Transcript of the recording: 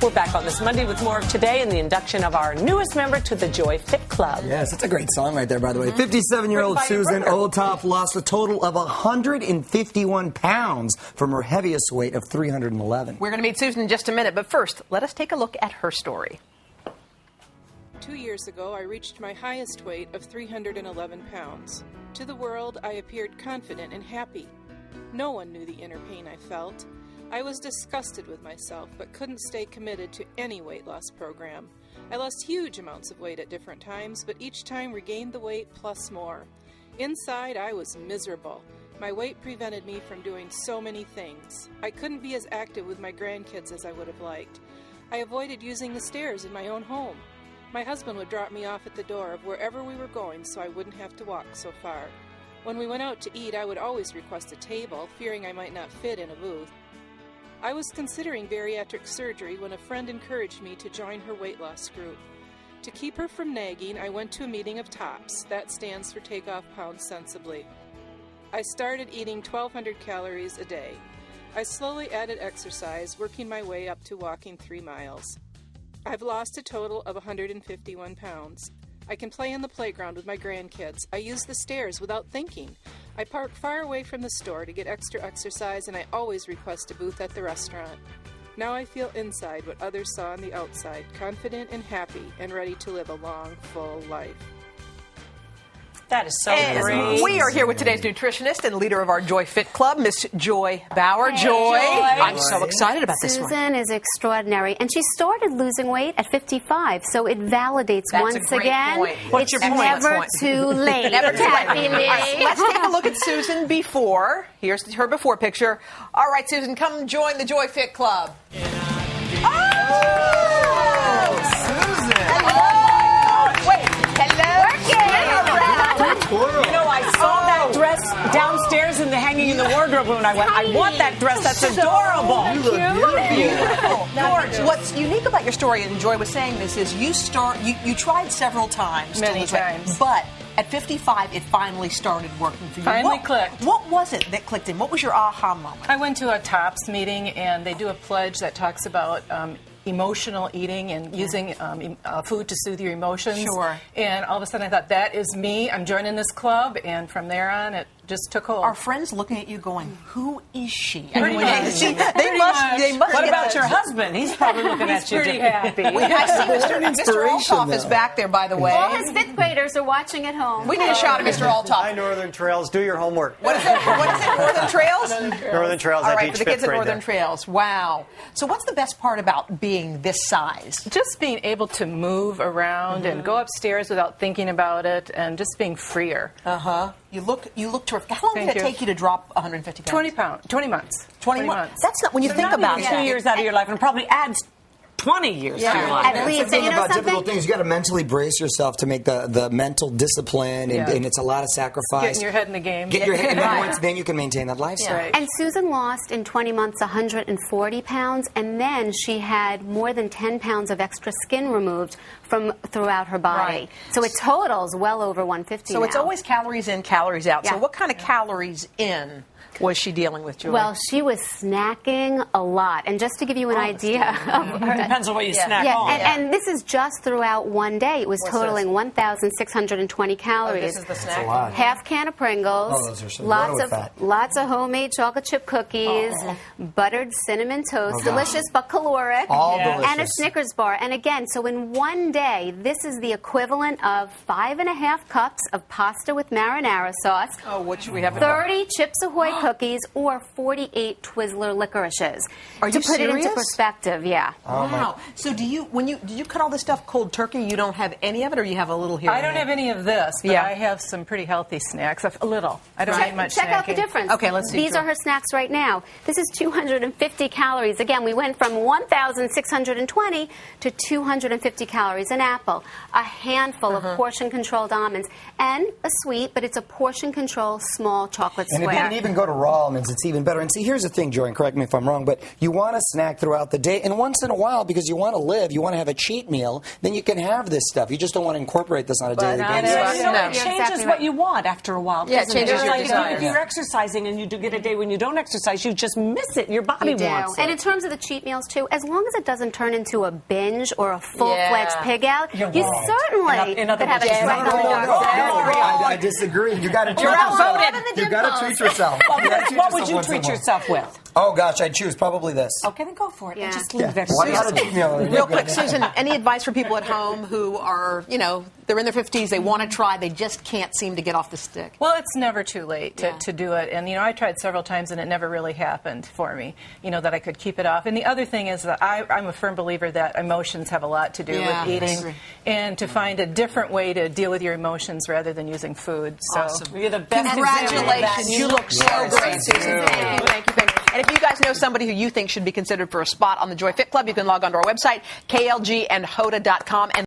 We're back on this Monday with more of Today and the induction of our newest member to the Joy Fit Club. Yes, that's a great song right there, by the way. 57-year-old Susan Olthoff lost a total of 151 pounds from her heaviest weight of 311. We're going to meet Susan in just a minute, but first, let us take a look at her story. 2 years ago, I reached my highest weight of 311 pounds. To the world, I appeared confident and happy. No one knew the inner pain I felt. I was disgusted with myself, but couldn't stay committed to any weight loss program. I lost huge amounts of weight at different times, but each time regained the weight plus more. Inside, I was miserable. My weight prevented me from doing so many things. I couldn't be as active with my grandkids as I would have liked. I avoided using the stairs in my own home. My husband would drop me off at the door of wherever we were going so I wouldn't have to walk so far. When we went out to eat, I would always request a table, fearing I might not fit in a booth. I was considering bariatric surgery when a friend encouraged me to join her weight loss group. To keep her from nagging, I went to a meeting of TOPS. That stands for Take Off Pounds Sensibly. I started eating 1,200 calories a day. I slowly added exercise, working my way up to walking 3 miles. I've lost a total of 151 pounds. I can play in the playground with my grandkids. I use the stairs without thinking. I park far away from the store to get extra exercise, and I always request a booth at the restaurant. Now I feel inside what others saw on the outside, confident and happy and ready to live a long, full life. That is so great. We are here with today's nutritionist and leader of our Joy Fit Club, Miss Joy Bauer. Hey, Joy. Joy. I'm so excited about this one. Susan is extraordinary, and she started losing weight at 55, so it validates That's once a great again. point. What's it's your point? never too late. Never too late. Happy All right, Lee. let's take a look at Susan before. Here's her before picture. All right, Susan, come join the Joy Fit Club. Susan! Hello! Wait, hello? You know, I saw that dress downstairs and hanging in the wardrobe room, and I went, I want that dress. That's adorable. You look beautiful. George, what's unique about your story, and Joy was saying this, is you tried several times. Many to lose weight, times. but at 55, it finally started working for you. Finally clicked. What was it that clicked in? What was your aha moment? I went to a TOPS meeting, and they do a pledge that talks about emotional eating and using food to soothe your emotions. Sure. And all of a sudden I thought, that is me. I'm joining this club. And from there on, it just took hold. Are friends looking at you going, who is she? Pretty much. They Pretty must. What get about the- your husband? He's probably looking at you. pretty happy. I see Mr. Olthoff is back there, by the way. All his fifth graders are watching at home. We need a shot of Mr. Hi, Olthoff. Northern Trails. Do your homework. What is it? Northern Trails? Northern Trails. All I right, teach for the kids fifth at grade Northern there. Trails. Wow. So what's the best part about being this size? Just being able to move around and go upstairs without thinking about it, and just being freer. Uh-huh. You look terrific. How long did Thank it you. take you to drop 150 pounds? 20 months. 20 months. That's not, when you So think not about even 2 it. years out of your life, and probably adds 20 years to your life. At That's least, the thing you know about something? difficult things. You got to mentally brace yourself to make the mental discipline, and, Yeah. and it's a lot of sacrifice. Getting your head in the game. Get your head, and then, Right. then you can maintain that lifestyle. Right. And Susan lost in 20 months 140 pounds, and then she had more than 10 pounds of extra skin removed from throughout her body. Right. So it totals well over 150 So it's now. always calories in, calories out. So Yeah. what kind of calories in was she dealing with, Joy? Well, she was snacking a lot. And just to give you an idea of her, Depends on what you Yeah. snack yeah, on. and this is just throughout one day. It was What's totaling this? 1,620 calories. this is the That's a snack. lot. Half can of Pringles, Oh, those are so loaded with fat. lots of homemade chocolate chip cookies, buttered cinnamon toast, gosh. delicious but caloric, All and a delicious. Snickers bar. And again, so in one day, this is the equivalent of 5.5 cups of pasta with marinara sauce, Oh, what should we have? 30 Chips Ahoy cookies, or 48 Twizzler licorices. Are to you put it into serious? perspective, yeah. Wow. So do you cut all this stuff cold turkey? You don't have any of it, or you have a little here? I and don't there? have any of this, but Yeah. I have some pretty healthy snacks. A little. I don't need much Check out the snacking. difference. Okay, let's see, These Joy. are her snacks right now. This is 250 calories. Again, we went from 1,620 to 250 calories. An apple, a handful Uh-huh. of portion-controlled almonds, and a sweet, but it's a portion-control small chocolate And it square. didn't even go go to raw almonds, it's even better. And see, here's the thing, Joy, and correct me if I'm wrong, but you want to snack throughout the day, and once in a while, because you want to live, you want to have a cheat meal, then you can have this stuff. You just don't want to incorporate this on a daily basis. It changes what you want after a while. Yeah, it changes your like desires. if you're exercising and you do get a day when you don't exercise, you just miss it. Your body wants it. And in terms of the cheat meals, too, as long as it doesn't turn into a binge or a full-fledged pig out, you certainly in other could have a words, strike on the dark. I disagree. You got to treat You're yourself. outvoted. You got to treat yourself. What would you treat yourself with? Oh, gosh, I'd choose probably this. Okay, then go for it. Yeah. Just leave it. Why not a cheat meal? Real quick, Susan, any advice for people at home who are, they're in their 50s, they want to try, they just can't seem to get off the stick? Well, it's never too late to do it. And, I tried several times and it never really happened for me, that I could keep it off. And the other thing is that I'm a firm believer that emotions have a lot to do with eating and to find a different way to deal with your emotions rather than using food. So Awesome. You're the best. Congratulations. You look so great, Susan. Thank you. And if you guys know somebody who you think should be considered for a spot on the Joy Fit Club, you can log on to our website, klgandhoda.com.